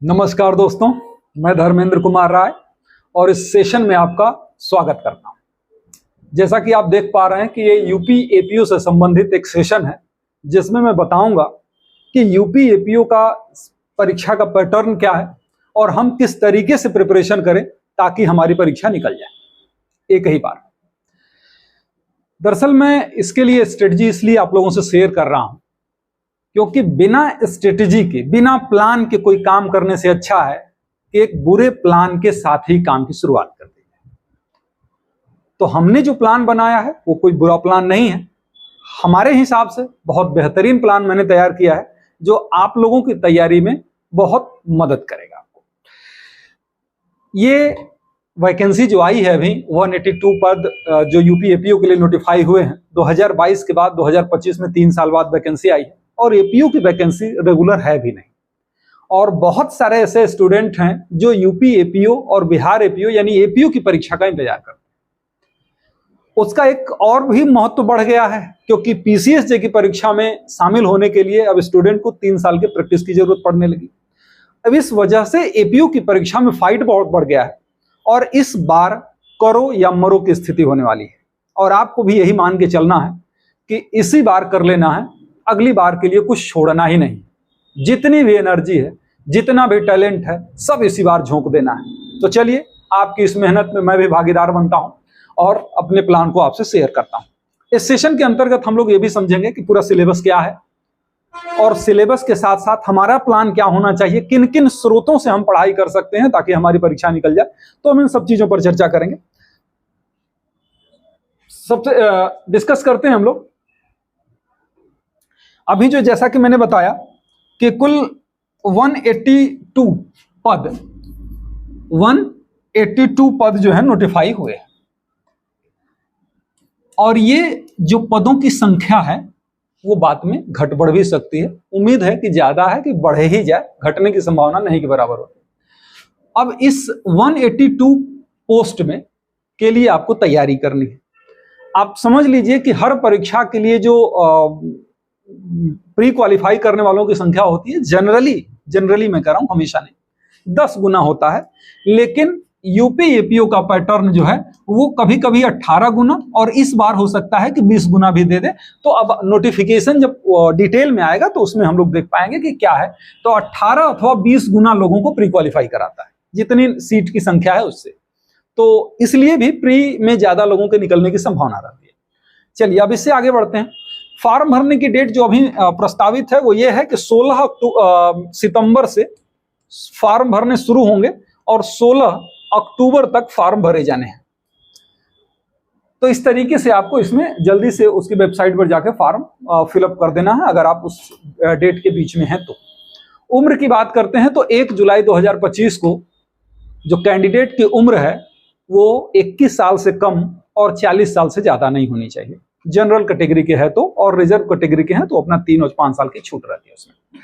नमस्कार दोस्तों, मैं धर्मेंद्र कुमार राय और इस सेशन में आपका स्वागत करता हूं। जैसा कि आप देख पा रहे हैं कि ये यूपी एपीओ से संबंधित एक सेशन है जिसमें मैं बताऊंगा कि यूपी एपीओ का परीक्षा का पैटर्न क्या है और हम किस तरीके से प्रिपरेशन करें ताकि हमारी परीक्षा निकल जाए एक ही बार। दरअसल मैं इसके लिए स्ट्रेटजी इसलिए आप लोगों से शेयर कर रहा हूं क्योंकि बिना स्ट्रेटजी के, बिना प्लान के कोई काम करने से अच्छा है कि एक बुरे प्लान के साथ ही काम की शुरुआत कर दी जाए। तो हमने जो प्लान बनाया है वो कोई बुरा प्लान नहीं है, हमारे हिसाब से बहुत बेहतरीन प्लान मैंने तैयार किया है जो आप लोगों की तैयारी में बहुत मदद करेगा आपको। ये वैकेंसी जो आई है अभी 182 पद जो यूपी एपीओ के लिए नोटिफाई हुए हैं 2022 के बाद 2025 में 3 साल बाद वैकेंसी आई है और एपीओ की वैकेंसी रेगुलर है भी नहीं। और बहुत सारे ऐसे स्टूडेंट हैं जो यूपी एपीओ और बिहार एपीओ यानी एपीओ की परीक्षा का इंतजार करते हैं। उसका एक और भी महत्व बढ़ गया है क्योंकि पीसीएसजे की परीक्षा में शामिल होने के लिए अब स्टूडेंट को 3 साल के प्रैक्टिस की जरूरत पड़ने लगी। अब इस वजह से एपीओ की परीक्षा में फाइट बहुत बढ़ गया है और इस बार करो या मरो की स्थिति होने वाली है। और आपको भी यही मान के चलना है कि इसी बार कर लेना है, अगली बार के लिए कुछ छोड़ना ही नहीं। जितनी भी एनर्जी है, जितना भी टैलेंट है, सब इसी बार झोंक देना है। तो चलिए, आपकी इस मेहनत में मैं भी भागीदार बनता हूं और अपने प्लान को आपसे शेयर करता हूं। इस सेशन के अंतर्गत हम लोग ये भी समझेंगे कि पूरा सिलेबस क्या है और सिलेबस के साथ साथ हमारा प्लान क्या होना चाहिए, किन किन स्रोतों से हम पढ़ाई कर सकते हैं ताकि हमारी परीक्षा निकल जाए। तो हम इन सब चीजों पर चर्चा करेंगे। सबसे डिस्कस करते हैं हम लोग। अभी जो जैसा कि मैंने बताया कि कुल 182 पद जो है नोटिफाई हुए हैं और ये जो पदों की संख्या है वो बाद में घट बढ़ भी सकती है। उम्मीद है कि ज्यादा है कि बढ़े ही जाए, घटने की संभावना नहीं के बराबर होती। अब इस 182 पोस्ट में के लिए आपको तैयारी करनी है। आप समझ लीजिए कि हर परीक्षा के लिए जो प्री क्वालिफाई करने वालों की संख्या होती है, जनरली मैं कह रहा हूं, हमेशा नहीं, 10 गुना होता है। लेकिन यूपी एपीओ का पैटर्न जो है वो कभी कभी 18 गुना और इस बार हो सकता है कि 20 गुना भी दे दे। तो अब नोटिफिकेशन जब डिटेल में आएगा तो उसमें हम लोग देख पाएंगे कि क्या है। तो 18 अथवा 20 गुना लोगों को प्री क्वालिफाई कराता है, जितनी सीट की संख्या है उससे। तो इसलिए भी प्री में ज्यादा लोगों के निकलने की संभावना रहती है। चलिए, अब इससे आगे बढ़ते हैं। फॉर्म भरने की डेट जो अभी प्रस्तावित है वो ये है कि 16 सितंबर से फॉर्म भरने शुरू होंगे और 16 अक्टूबर तक फॉर्म भरे जाने हैं। तो इस तरीके से आपको इसमें जल्दी से उसकी वेबसाइट पर जाकर फॉर्म फिलअप कर देना है अगर आप उस डेट के बीच में हैं तो। उम्र की बात करते हैं तो 1 जुलाई 2025 को जो कैंडिडेट की उम्र है वो 21 साल से कम और 40 साल से ज्यादा नहीं होनी चाहिए। जनरल कैटेगरी के है तो, और रिजर्व कैटेगरी के हैं तो अपना 3 और 5 साल की छूट रहती है उसमें।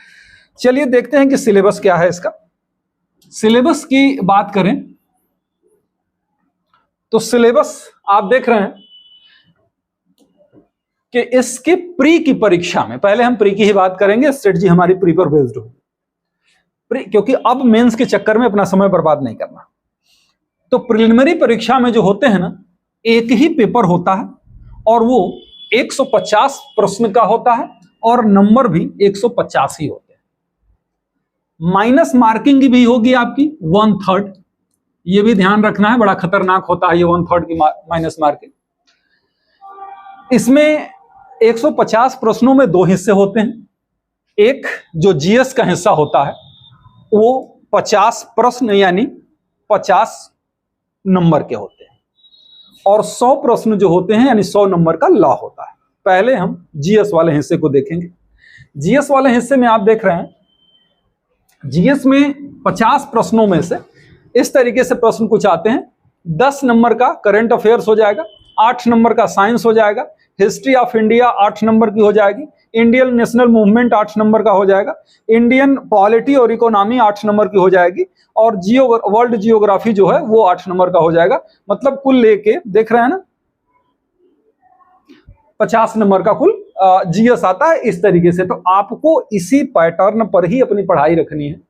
चलिए देखते हैं कि सिलेबस क्या है इसका। सिलेबस की बात करें तो सिलेबस आप देख रहे हैं कि इसके प्री की परीक्षा में, पहले हम प्री की ही बात करेंगे, स्ट्रेटजी हमारी प्री पर बेस्ड होगी, क्योंकि अब मेंस के चक्कर में अपना समय बर्बाद नहीं करना। तो प्रिलिमिनरी परीक्षा में जो होते हैं ना, एक ही पेपर होता है और वो 150 प्रश्न का होता है और नंबर भी 150 ही होते हैं। माइनस मार्किंग भी होगी आपकी 1/3। ये भी ध्यान रखना है, बड़ा खतरनाक होता है ये 1/3 की माइनस मार्किंग। इसमें 150 प्रश्नों में 2 हिस्से होते हैं। एक जो जीएस का हिस्सा होता है वो 50 प्रश्न यानी 50 नंबर के होते हैं और 100 प्रश्न जो होते हैं यानी 100 नंबर का लॉ होता है। पहले हम जीएस वाले हिस्से को देखेंगे। जीएस वाले हिस्से में आप देख रहे हैं, जीएस में 50 प्रश्नों में से इस तरीके से प्रश्न कुछ आते हैं। 10 नंबर का करंट अफेयर्स हो जाएगा, 8 नंबर का साइंस हो जाएगा, हिस्ट्री ऑफ इंडिया 8 नंबर की हो जाएगी, इंडियन नेशनल मूवमेंट 8 नंबर का हो जाएगा, इंडियन पॉलिटी और इकोनॉमी 8 नंबर की हो जाएगी और वर्ल्ड जियोग्राफी जो है वो 8 नंबर का हो जाएगा। मतलब कुल लेके देख रहे हैं ना, 50 नंबर का कुल जीएस आता है इस तरीके से। तो आपको इसी पैटर्न पर ही अपनी पढ़ाई रखनी है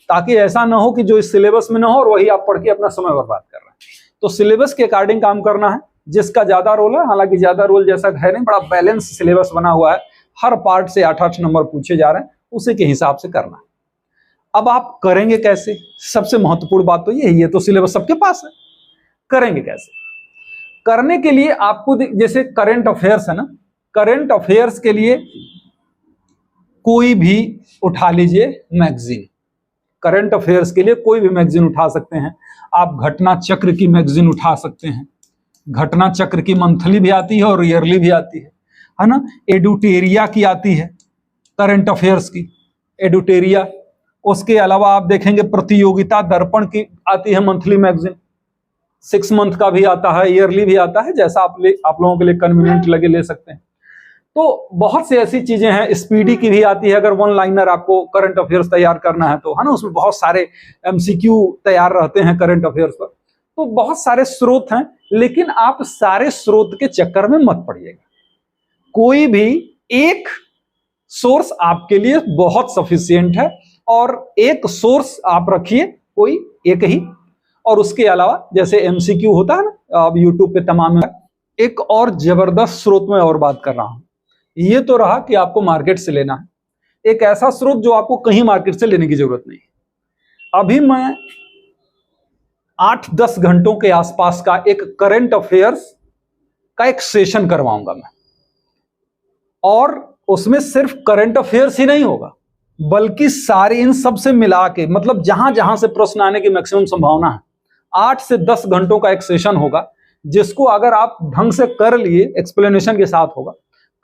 ताकि ऐसा ना हो कि जो इस सिलेबस में ना हो और वही आप पढ़ के अपना समय बर्बाद कर रहे हैं। तो सिलेबस के अकॉर्डिंग काम करना है। जिसका ज्यादा रोल है, हालांकि ज्यादा रोल जैसा है नहीं, बड़ा बैलेंस सिलेबस बना हुआ है, हर पार्ट से 8-8 नंबर पूछे जा रहे हैं, उसी के हिसाब से करना है। अब आप करेंगे कैसे, सबसे महत्वपूर्ण बात तो यही है। तो सिलेबस सबके पास है, करेंगे कैसे? करने के लिए आपको जैसे करंट अफेयर्स है ना, करंट अफेयर्स के लिए कोई भी उठा लीजिए मैगजीन। करंट अफेयर्स के लिए कोई भी मैगजीन उठा सकते हैं आप। घटना चक्र की मैगजीन उठा सकते हैं। घटना चक्र की मंथली भी आती है और ईयरली भी आती है ना। एडुटेरिया की आती है, करंट अफेयर्स की एडुटेरिया। उसके अलावा आप देखेंगे प्रतियोगिता दर्पण की आती है मंथली मैगजीन, 6 मंथ का भी आता है, ईयरली भी आता है, जैसा आप लोगों के लिए कन्वीनियंट लगे ले सकते हैं। तो बहुत सी ऐसी चीजें हैं। स्पीडी की भी आती है, अगर वन लाइनर आपको करंट अफेयर्स तैयार करना है तो, है ना। उसमें बहुत सारे एमसीक्यू तैयार रहते हैं करंट अफेयर्स पर। तो बहुत सारे स्रोत हैं, लेकिन आप सारे स्रोत के चक्कर में मत पड़िएगा। कोई भी एक सोर्स आपके लिए बहुत सफिशिएंट है, और एक सोर्स आप रखिए कोई एक ही। और उसके अलावा जैसे एमसीक्यू होता है ना, अब यूट्यूब पे तमाम है। एक और जबरदस्त स्रोत में और बात कर रहा हूं। ये तो रहा कि आपको मार्केट से लेना है। एक ऐसा स्रोत जो आपको कहीं मार्केट से लेने की जरूरत नहीं है। अभी मैं 8-10 घंटों के आसपास का एक करंट अफेयर्स का एक सेशन करवाऊंगा मैं, और उसमें सिर्फ करंट अफेयर्स ही नहीं होगा, बल्कि सारे इन सब से मिला के, मतलब जहां जहां से प्रश्न आने की मैक्सिमम संभावना है, 8 से 10 घंटों का एक सेशन होगा, जिसको अगर आप ढंग से कर लिए, एक्सप्लेनेशन के साथ होगा,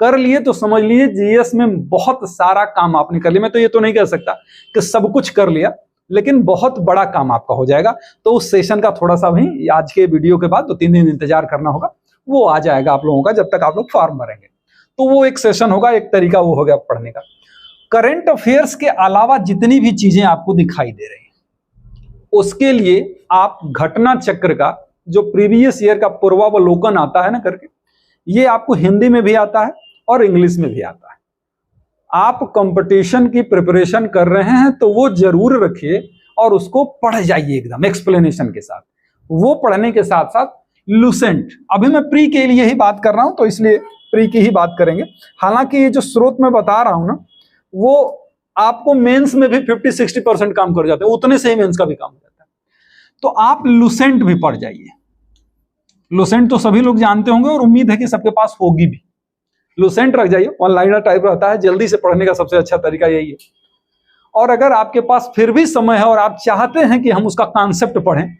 कर लिए, तो समझ लीजिए जीएस में बहुत सारा काम आपने कर लिया। मैं तो ये तो नहीं कह सकता कि सब कुछ कर लिया, लेकिन बहुत बड़ा काम आपका हो जाएगा। तो उस सेशन का थोड़ा सा भी आज के वीडियो के बाद 2-3 दिन इंतजार करना होगा, वो आ जाएगा आप लोगों का, जब तक आप लोग फॉर्म भरेंगे। तो वो एक सेशन होगा, एक तरीका वो हो गया पढ़ने का। करंट अफेयर्स के अलावा जितनी भी चीजें आपको दिखाई दे रही हैं, उसके लिए आप घटना चक्र का जो प्रीवियस ईयर का पूर्वावलोकन आता है ना करके, ये आपको हिंदी में भी आता है और इंग्लिश में भी आता है। आप कंपटीशन की प्रिपरेशन कर रहे हैं तो वो जरूर रखिए और उसको पढ़ जाइए एकदम एक्सप्लेनेशन के साथ। वो पढ़ने के साथ साथ लुसेंट, अभी मैं प्री के लिए ही बात कर रहा हूं तो इसलिए प्री की ही बात करेंगे। हालांकि ये जो स्रोत मैं बता रहा हूं ना, वो आपको मेंस में भी 50-60% काम कर जाते हैं, उतने से ही मेंस का भी काम हो जाता है। तो आप लुसेंट भी पढ़ जाइए। लुसेंट तो सभी लोग जानते होंगे और उम्मीद है कि सबके पास होगी भी। लुसेंट रख जाइए, ऑनलाइनर टाइप रहता है, जल्दी से पढ़ने का सबसे अच्छा तरीका यही है। और अगर आपके पास फिर भी समय है और आप चाहते हैं कि हम उसका कॉन्सेप्ट पढ़ें,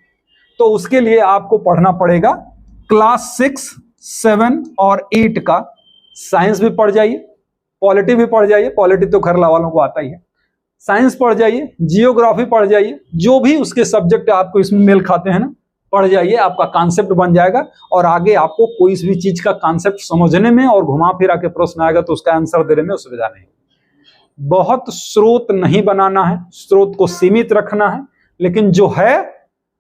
तो उसके लिए आपको पढ़ना पड़ेगा क्लास 6, 7 और 8 का साइंस भी पढ़ जाइए, पॉलिटी भी पढ़ जाइए, पॉलिटी तो खरला वालों को आता ही है, साइंस पढ़ जाइए, जियोग्राफी पढ़ जाइए, जो भी उसके सब्जेक्ट आपको इसमें मेल खाते हैं ना, पढ़ जाइए। आपका कॉन्सेप्ट बन जाएगा और आगे आपको कोई भी चीज का कॉन्सेप्ट समझने में और घुमा फिरा के प्रश्न आएगा तो उसका आंसर देने में असुविधा नहीं। बहुत स्रोत नहीं बनाना है, स्रोत को सीमित रखना है, लेकिन जो है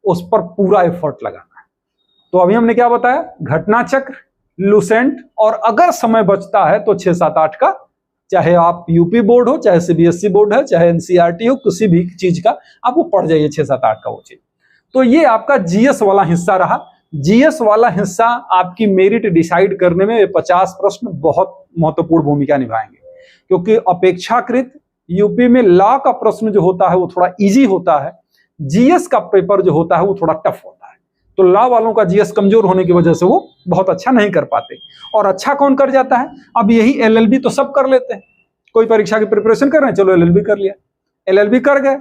उस पर पूरा एफर्ट लगाना है। तो अभी हमने क्या बताया, घटना चक्र, लुसेंट, और अगर समय बचता है तो 6-7-8 का, चाहे आप यूपी बोर्ड हो, चाहे सीबीएसई बोर्ड है, चाहे एनसीईआरटी हो, किसी भी चीज का आप वो पढ़ जाइए 6-7-8 का वो चीज। तो ये आपका जीएस वाला हिस्सा रहा। जीएस वाला हिस्सा आपकी मेरिट डिसाइड करने में 50 प्रश्न बहुत महत्वपूर्ण भूमिका निभाएंगे, क्योंकि अपेक्षाकृत यूपी में लॉ का प्रश्न जो होता है वो थोड़ा इजी होता है, जीएस का पेपर जो होता है वो थोड़ा टफ होता है। तो लॉ वालों का जीएस कमजोर होने की वजह से वो बहुत अच्छा नहीं कर पाते। और अच्छा कौन कर जाता है, अब यही एलएलबी तो सब कर लेते हैं। कोई परीक्षा की प्रिपरेशन कर रहे हैं, चलो एलएलबी कर लिया, एलएलबी कर गए,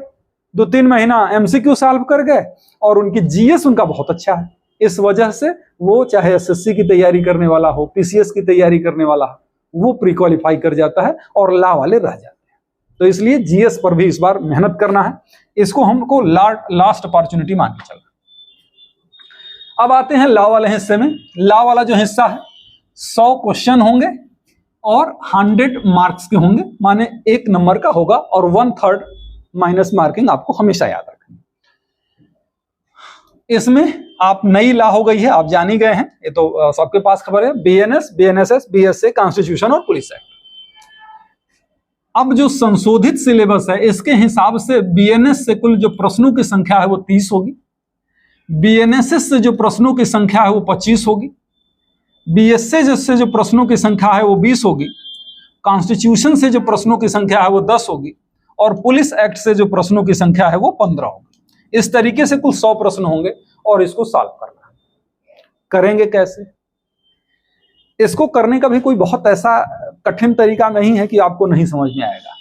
2-3 महीना एमसीक्यू सॉल्व कर गए और उनकी जीएस उनका बहुत अच्छा है। इस वजह से वो चाहे एसएससी की तैयारी करने वाला हो, पीसीएस की तैयारी करने वाला हो, वो प्री क्वालिफाई कर जाता है और लॉ वाले रह जाते हैं। तो इसलिए जीएस पर भी इस बार मेहनत करना है, इसको हमको लास्ट अपॉर्चुनिटी मान के चलना। अब आते हैं लॉ वाले हिस्से में। लॉ वाला जो हिस्सा है 100 क्वेश्चन होंगे और 100 मार्क्स के होंगे, माने 1 नंबर का होगा और 1/3 माइनस मार्किंग आपको हमेशा याद रखनी। इसमें आप नई लॉ हो गई है, आप जान ही गए हैं, ये तो सबके पास खबर है, बीएनएस, बीएनएसएस, बीएसए, कॉन्स्टिट्यूशन और पुलिस एक्ट। अब जो संशोधित सिलेबस है इसके हिसाब से बीएनएस से कुल जो प्रश्नों की संख्या है वो 30 होगी, बीएनएसएस से जो प्रश्नों की संख्या है वो 25 होगी, बीएसए से जो प्रश्नों की संख्या है वो 20 होगी, कॉन्स्टिट्यूशन से जो प्रश्नों की संख्या है वो 10 होगी और पुलिस एक्ट से जो प्रश्नों की संख्या है वो 15 होगी। इस तरीके से कुल 100 प्रश्न होंगे और इसको सॉल्व करना है। करेंगे कैसे? इसको करने का भी कोई बहुत ऐसा कठिन तरीका नहीं है कि आपको नहीं समझ में आएगा।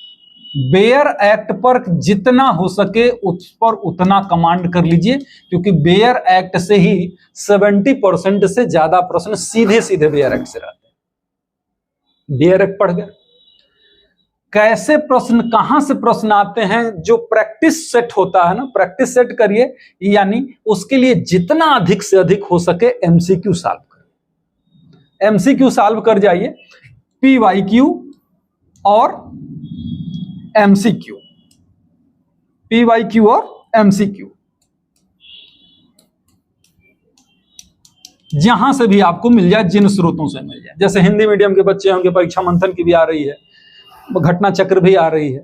बेयर एक्ट पर जितना हो सके उस पर उतना कमांड कर लीजिए, क्योंकि बेयर एक्ट से ही 70% से ज्यादा प्रश्न सीधे सीधे बेयर एक्ट से रहते हैं। बेयर एक्ट पढ़ गए, कैसे प्रश्न, कहां से प्रश्न आते हैं, जो प्रैक्टिस सेट होता है ना, प्रैक्टिस सेट करिए, यानी उसके लिए जितना अधिक से अधिक हो सके एमसीक्यू सॉल्व करिए। एमसीक्यू सॉल्व कर जाइए, पीवाईक्यू और एमसीक्यू, पीवाईक्यू और एमसीक्यू, जहां से भी आपको मिल जाए, जिन स्रोतों से मिल जाए। जैसे हिंदी मीडियम के बच्चे हैं, उनके परीक्षा मंथन की भी आ रही है, घटना चक्र भी आ रही है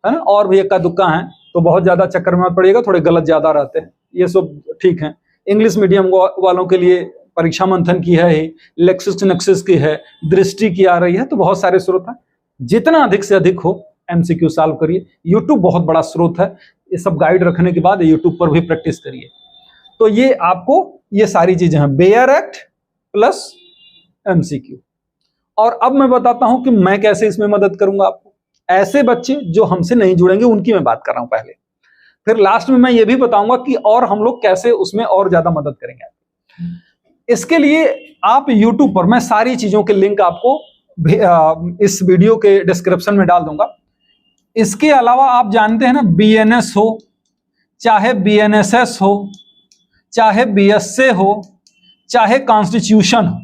ना, और भी इक्का दुक्का है, तो बहुत ज्यादा चक्कर में पड़ेगा, थोड़े गलत ज्यादा रहते हैं, ये सब ठीक है। इंग्लिश मीडियम वालों के लिए परीक्षा मंथन की है ही, लेक्सिस नेक्सिस की है, दृष्टि की आ रही है, तो बहुत सारे स्रोत हैं। जितना अधिक से अधिक हो एमसीक्यू सॉल्व करिए। यूट्यूब बहुत बड़ा स्रोत है, ये सब गाइड रखने के बाद यूट्यूब पर भी प्रैक्टिस करिए। तो ये आपको ये सारी चीजें हैं, बेयर एक्ट प्लस एमसीक्यू। और अब मैं बताता हूं कि मैं कैसे इसमें मदद करूंगा आपको। ऐसे बच्चे जो हमसे नहीं जुड़ेंगे उनकी मैं बात कर रहा हूं पहले, फिर लास्ट में मैं ये भी बताऊंगा कि और हम लोग कैसे उसमें और ज्यादा मदद करेंगे। इसके लिए आप यूट्यूब पर, मैं सारी चीजों के लिंक आपको इस वीडियो के डिस्क्रिप्शन में डाल दूंगा। इसके अलावा आप जानते हैं ना, बीएनएस हो, चाहे बीएनएसएस हो, चाहे बीएसए हो, चाहे कॉन्स्टिट्यूशन हो,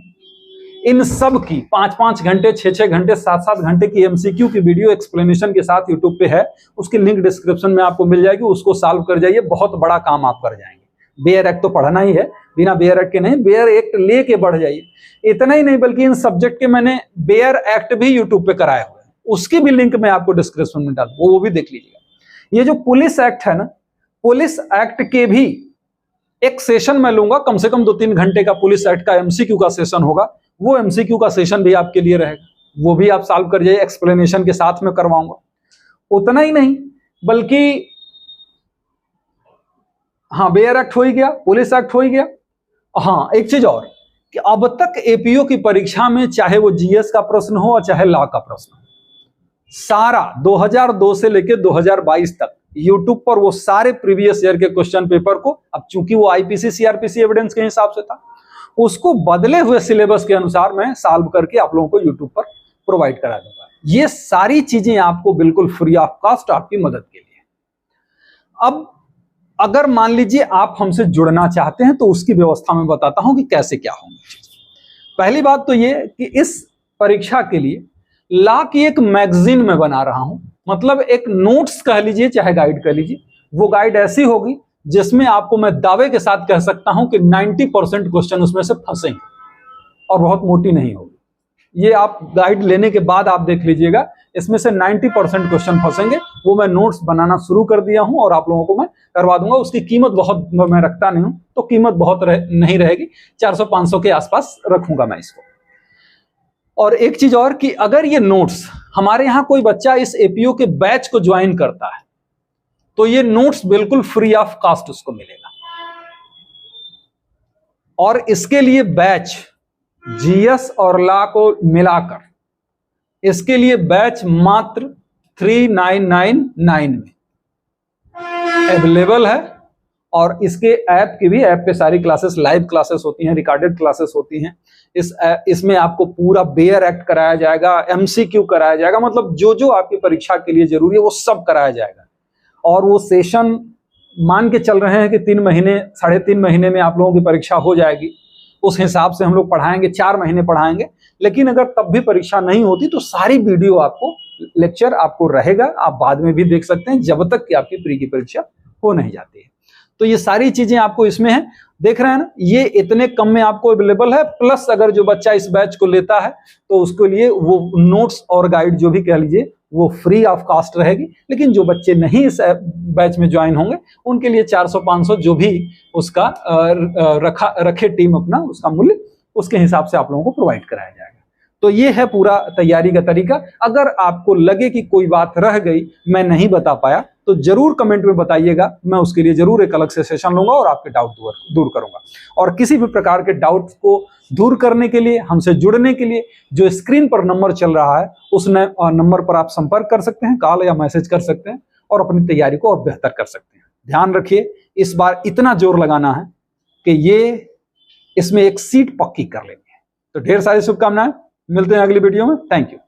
इन सब की 5-5 घंटे, 6-6 घंटे, 7-7 घंटे की एमसीक्यू की वीडियो एक्सप्लेनेशन के साथ यूट्यूब पे है, उसकी लिंक डिस्क्रिप्शन में आपको मिल जाएगी। उसको सॉल्व कर जाइए, बहुत बड़ा काम आप कर जाएंगे। बेयर एक्ट तो पढ़ना ही है, बिना बेयर एक्ट के नहीं, बेयर एक्ट लेके बढ़ जाइए। इतना ही नहीं, बल्कि इन सब्जेक्ट के मैंने बेयर एक्ट भी यूट्यूब पे कराए हुए हैं, उसकी भी लिंक मैं आपको डिस्क्रिप्शन में डाल, वो भी देख लीजिएगा। ये जो पुलिस एक्ट है ना, पुलिस एक्ट के भी एक सेशन मैं लूंगा, कम से कम 2-3 घंटे का पुलिस एक्ट का एमसीक्यू का सेशन होगा। वो एमसीक्यू का सेशन भी आपके लिए रहेगा, वो भी आप सॉल्व कर जाइए, एक्सप्लेनेशन के साथ में करवाऊंगा। उतना ही नहीं, बल्कि हाँ, बेयर एक्ट हो ही गया, पुलिस एक्ट हो ही गया। हाँ, एक चीज और कि अब तक एपीओ की परीक्षा में, चाहे वो जीएस का प्रश्न हो और चाहे लॉ का प्रश्न हो, सारा 2002 से लेकर 2022 तक यूट्यूब पर वो सारे प्रीवियस ईयर के क्वेश्चन पेपर को, अब चूंकि वो आईपीसी सीआरपीसी एविडेंस के हिसाब से था, उसको बदले हुए सिलेबस के अनुसार मैं सॉल्व करके आप लोगों को यूट्यूब पर प्रोवाइड करा दूंगा। ये सारी चीजें आपको बिल्कुल फ्री ऑफ कॉस्ट, आपकी मदद के लिए। अब अगर मान लीजिए आप हमसे जुड़ना चाहते हैं, तो उसकी व्यवस्था में बताता हूं कि कैसे क्या होंगे। पहली बात तो ये कि इस परीक्षा के लिए लॉ की एक मैगजीन में बना रहा हूं, मतलब एक नोट्स कह लीजिए चाहे गाइड कह लीजिए। वो गाइड ऐसी होगी जिसमें आपको मैं दावे के साथ कह सकता हूं कि 90% क्वेश्चन उसमें से फंसेंगे, और बहुत मोटी नहीं होगी। ये आप गाइड लेने के बाद आप देख लीजिएगा, इसमें से 90% क्वेश्चन फंसेंगे। वो मैं नोट्स बनाना शुरू कर दिया हूं और आप लोगों को मैं करवा दूंगा। उसकी कीमत बहुत मैं रखता नहीं हूं, तो कीमत बहुत नहीं रहेगी, 400-500 के आसपास रखूंगा मैं इसको। और एक चीज और कि अगर ये नोट्स, हमारे यहाँ कोई बच्चा इस एपीओ के बैच को ज्वाइन करता है, तो ये नोट्स बिल्कुल फ्री ऑफ कॉस्ट उसको मिलेगा। और इसके लिए बैच, जीएस और लॉ को मिलाकर, इसके लिए बैच मात्र 3999 में अवेलेबल है। और इसके ऐप की भी, ऐप पे सारी क्लासेस, लाइव क्लासेस होती हैं, रिकॉर्डेड क्लासेस होती हैं। इसमें आपको पूरा बेयर एक्ट कराया जाएगा, एमसीक्यू कराया जाएगा, मतलब जो जो आपकी परीक्षा के लिए जरूरी है वो सब कराया जाएगा। और वो सेशन मान के चल रहे हैं कि 3 महीने, 3.5 महीने में आप लोगों की परीक्षा हो जाएगी। उस हिसाब से हम लोग पढ़ाएंगे, 4 महीने पढ़ाएंगे। लेकिन अगर तब भी परीक्षा नहीं होती तो सारी वीडियो आपको, लेक्चर आपको रहेगा, आप बाद में भी देख सकते हैं, जब तक कि आपकी प्री की परीक्षा हो नहीं जाती है। तो ये सारी चीजें आपको इसमें है, देख रहे हैं ना, ये इतने कम में आपको अवेलेबल है। प्लस अगर जो बच्चा इस बैच को लेता है तो उसके लिए वो नोट्स और गाइड जो भी कह लीजिए वो फ्री ऑफ कास्ट रहेगी, लेकिन जो बच्चे नहीं इस बैच में ज्वाइन होंगे उनके लिए 400-500 जो भी उसका रखे टीम अपना उसका मूल्य, उसके हिसाब से आप लोगों को प्रोवाइड कराया जाएगा। तो ये है पूरा तैयारी का तरीका। अगर आपको लगे कि कोई बात रह गई, मैं नहीं बता पाया, तो जरूर कमेंट में बताइएगा, मैं उसके लिए जरूर एक अलग से सेशन लूंगा और आपके डाउट दूर करूंगा। और किसी भी प्रकार के डाउट को दूर करने के लिए, हमसे जुड़ने के लिए जो स्क्रीन पर नंबर चल रहा है उस नंबर पर आप संपर्क कर सकते हैं, कॉल या मैसेज कर सकते हैं और अपनी तैयारी को और बेहतर कर सकते हैं। ध्यान रखिए, इस बार इतना जोर लगाना है कि इसमें एक सीट पक्की कर लेंगे। तो ढेर सारी शुभकामनाएं, मिलते हैं अगली वीडियो में। Thank you.